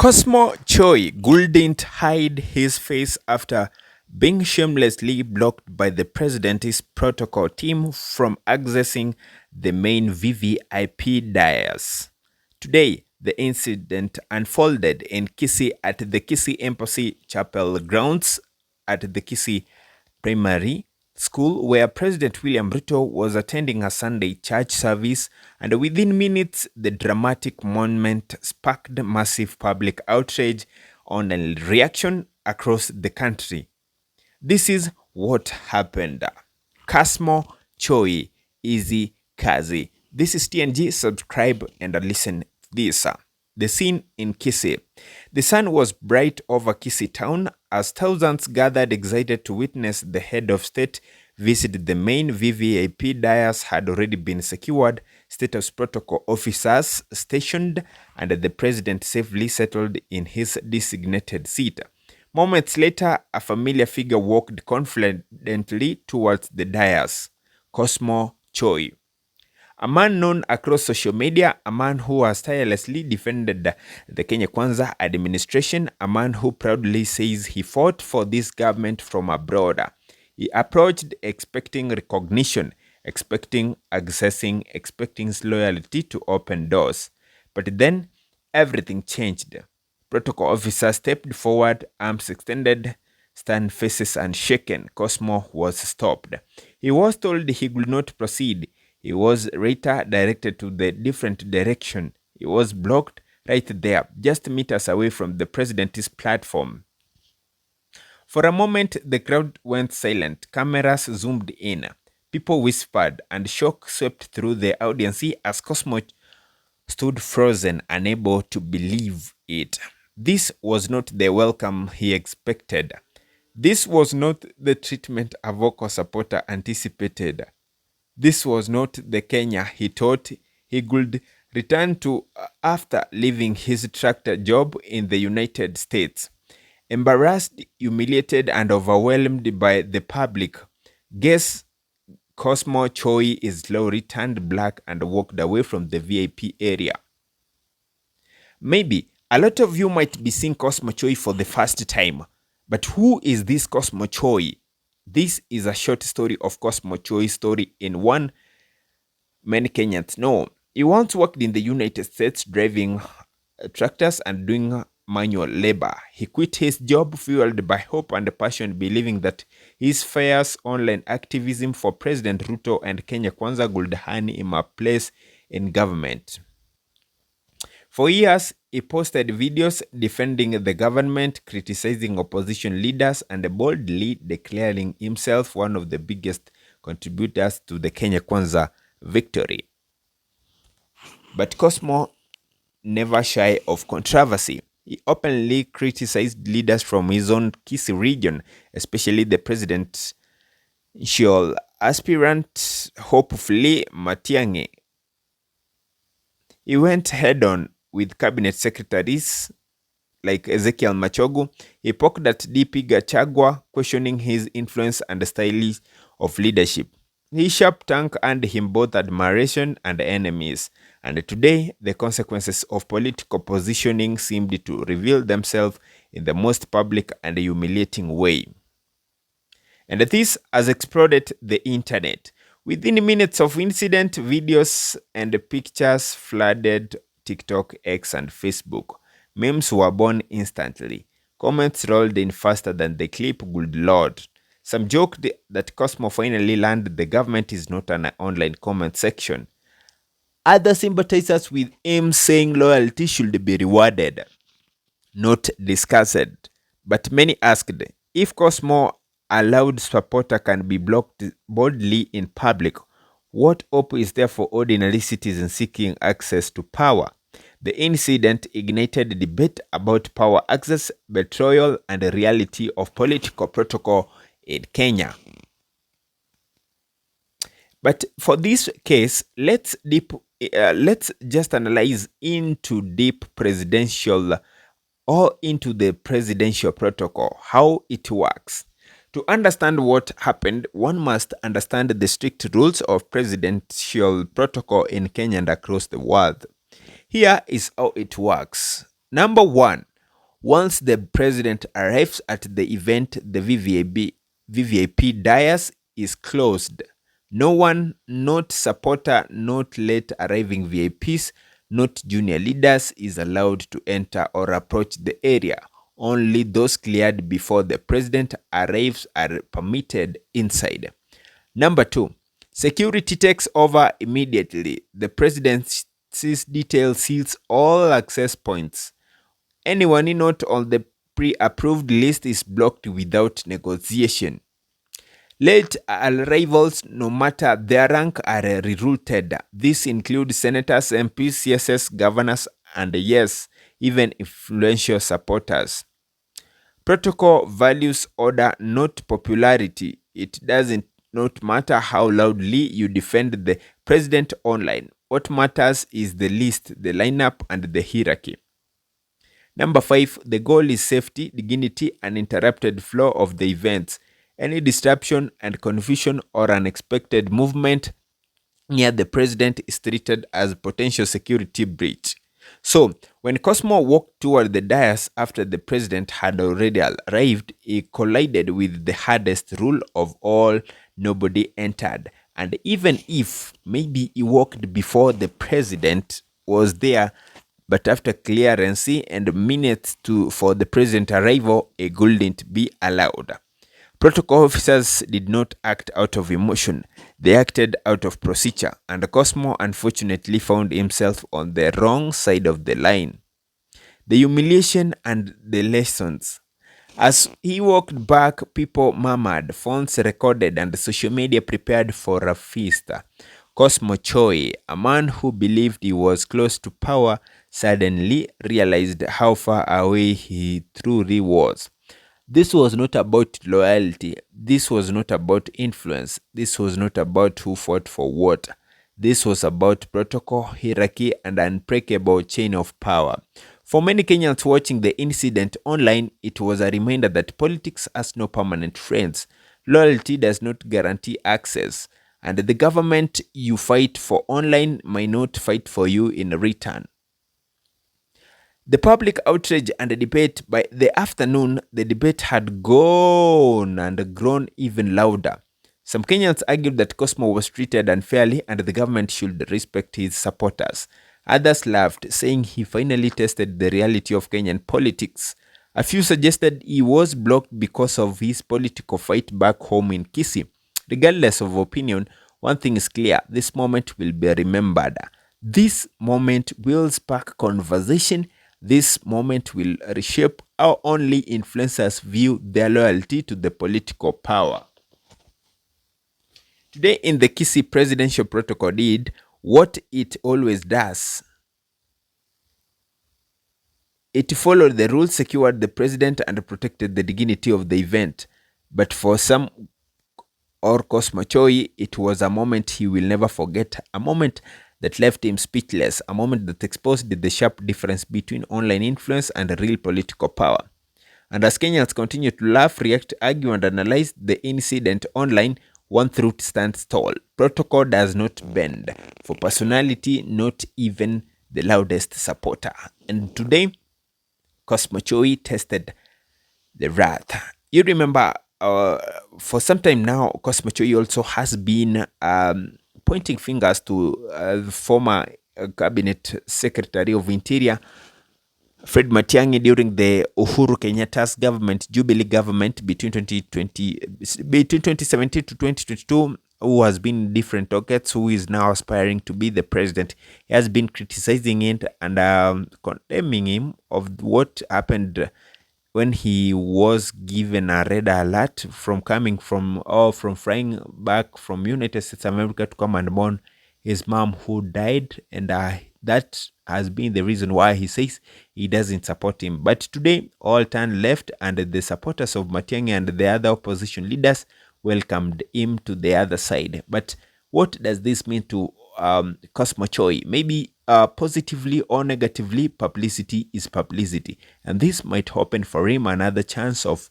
Cosmo Choy couldn't hide his face after being shamelessly blocked by the president's protocol team from accessing the main VVIP dais. Today, the incident unfolded in Kisii at the Kisii Embassy Chapel grounds at the Kisii Primary School, where President William Ruto was attending a Sunday church service, and within minutes, the dramatic moment sparked massive public outrage on a reaction across the country. This is what happened. Cosmo Choy, easy Kazi. This is TNG. Subscribe and listen to this. The scene in Kisii. The sun was bright over Kisii town as thousands gathered excited to witness the head of state visit the main VVIP dais had already been secured, status protocol officers stationed, and the president safely settled in his designated seat. Moments later, a familiar figure walked confidently towards the dais, Cosmo Choy. A man known across social media, a man who has tirelessly defended the Kenya Kwanza administration, a man who proudly says he fought for this government from abroad. He approached expecting recognition, expecting accessing, expecting his loyalty to open doors. But then everything changed. Protocol officers stepped forward, arms extended, stern faces unshaken. Cosmo was stopped. He was told he could not proceed. He was later directed to the different direction. He was blocked right there, just meters away from the president's platform. For a moment, the crowd went silent. Cameras zoomed in. People whispered, and shock swept through the audience as Cosmo stood frozen, unable to believe it. This was not the welcome he expected. This was not the treatment a vocal supporter anticipated. This was not the Kenya he thought he could return to after leaving his tractor job in the United States. Embarrassed, humiliated, and overwhelmed by the public, guess Cosmo Choy is slowly turned black and walked away from the VIP area. Maybe a lot of you might be seeing Cosmo Choy for the first time, but who is this Cosmo Choy? This is a short story of Cosmo Choy's story in one many Kenyans know. He once worked in the United States driving tractors and doing manual labor. He quit his job fueled by hope and passion, believing that his fierce online activism for President Ruto and Kenya Kwanza would earn him a place in government. For years, he posted videos defending the government, criticizing opposition leaders, and boldly declaring himself one of the biggest contributors to the Kenya Kwanza victory. But Cosmo never shy of controversy. He openly criticized leaders from his own Kisii region, especially the presidential aspirant, hopefully Matiang'i. He went head-on with cabinet secretaries like Ezekiel Machogu. He poked at DP Gachagua, questioning his influence and style of leadership. His sharp tongue earned him both admiration and enemies, and today the consequences of political positioning seemed to reveal themselves in the most public and humiliating way. And this has exploded the internet. Within minutes of incident, videos and pictures flooded TikTok, X, and Facebook. Memes were born instantly. Comments rolled in faster than the clip would load. Some joked that Cosmo finally learned the government is not an online comment section. Other sympathizers with him saying loyalty should be rewarded, not discussed. But many asked, if Cosmo, a loud supporter, can be blocked boldly in public, what hope is there for ordinary citizens seeking access to power? The incident ignited debate about power access, betrayal, and the reality of political protocol in Kenya. But for this case, let's just analyze into deep presidential or into the presidential protocol, how it works. To understand what happened, one must understand the strict rules of presidential protocol in Kenya and across the world. Here is how it works. Number one, Once the president arrives at the event, the VVIP dais is closed. No one, not supporter, not late arriving VIPs, not junior leaders is allowed to enter or approach the area. Only those cleared before the president arrives are permitted inside. Number two, security takes over immediately. The presidency's detail seals all access points. Anyone not on the pre-approved list is blocked without negotiation. Late arrivals, no matter their rank, are rerouted. This includes senators, MPs, CSS, governors, and yes, even influential supporters. Protocol values order, not popularity. It doesn't not matter how loudly you defend the president online. What matters is the list, the lineup, and the hierarchy. Number five, the goal is safety, dignity, and uninterrupted flow of the events. Any disruption and confusion or unexpected movement near the president is treated as a potential security breach. So, when Cosmo walked toward the dais after the president had already arrived, he collided with the hardest rule of all: nobody entered. And even if maybe he walked before the president was there, but after clearance and minutes for the president arrival, a wouldn't be allowed. Protocol officers did not act out of emotion, they acted out of procedure, and Cosmo unfortunately found himself on the wrong side of the line. The humiliation and the lessons. As he walked back, people murmured, phones recorded, and social media prepared for a feast. Cosmo Choy, a man who believed he was close to power, suddenly realized how far away he truly was. This was not about loyalty. This was not about influence. This was not about who fought for what. This was about protocol, hierarchy, and unbreakable chain of power. For many Kenyans watching the incident online, it was a reminder that politics has no permanent friends. Loyalty does not guarantee access, and the government you fight for online might not fight for you in return. The public outrage and the debate. By the afternoon, the debate had gone and grown even louder. Some Kenyans argued that Cosmo was treated unfairly and the government should respect his supporters. Others laughed, saying he finally tested the reality of Kenyan politics. A few suggested he was blocked because of his political fight back home in Kisii. Regardless of opinion, one thing is clear: this moment will be remembered. This moment will spark conversation. This moment will reshape how only influencers view their loyalty to the political power. Today, in the Kisii presidential protocol, did what it always does. It followed the rules, secured the president, and protected the dignity of the event. But for some, or Cosmo Choy, it was a moment he will never forget, a moment that left him speechless, a moment that exposed the sharp difference between online influence and real political power. And as Kenyans continue to laugh, react, argue, and analyze the incident online, one truth stands tall: protocol does not bend for personality, not even the loudest supporter. And today, Cosmo Choy tested the wrath. You remember, for some time now, Cosmo Choy also has been pointing fingers to the former cabinet secretary of interior, Fred Matiang'i, during the Uhuru Kenyatta's government, Jubilee government, between 2017 to 2022, who has been in different pockets, who is now aspiring to be the president. He has been criticizing it and condemning him of what happened when he was given a red alert from coming from flying back from United States of America to come and mourn his mom who died, and that has been the reason why he says he doesn't support him. But today, all turned left, and the supporters of Matiang'i and the other opposition leaders welcomed him to the other side. But what does this mean to Cosmo Choy? Maybe positively or negatively, publicity is publicity, and this might open for him another chance of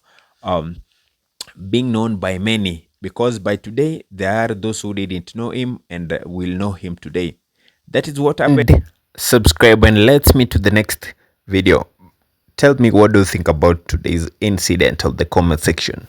being known by many, because by today there are those who didn't know him and will know him today. That is what happened. Subscribe and let's meet to the next video. Tell me, what do you think about today's incident of the comment section?